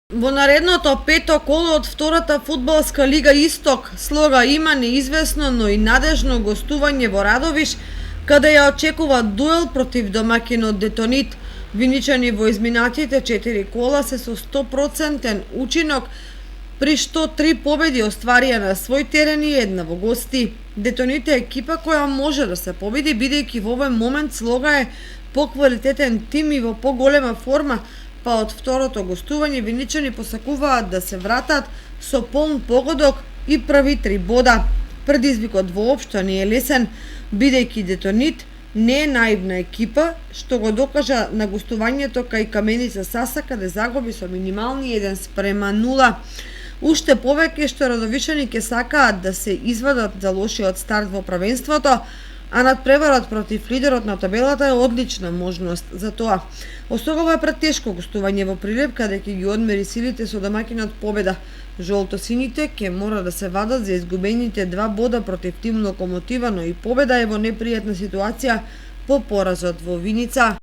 Во наредното пето коло од втората фудбалска лига Исток, Слога има неизвестно, но и надежно гостување во Радовиш, каде ја очекува дуел против домакинот Детонит. Виничани во изминатите 4 кола се со 100% учинок, при што 3 победи остварија на свој терен и една во гости. Детонит е екипа која може да се победи, бидејќи во овој момент Слога е поквалитетен тим и во поголема форма, па од второто гостување виничани посакуваат да се вратат со полн погодок и први 3 бода. Предизвикот воопшто не е лесен, бидејќи Детонит не е наивна екипа, што го докажа на гостувањето кај Каменица Саса, каде загуби со минимални 1:0. Уште повеќе што радовишани ќе сакаат да се извадат за лошиот старт во првенството, а надпреварот против лидерот на табелата е одлична можност за тоа. Особено е претешко гостување во Прилеп, каде ќе ги одмери силите со домакинот победа. Жолто-сините ќе мора да се вадат за изгубените 2 бода против тим Локомотива, но и победа е во непријатна ситуација по поразот во Виница.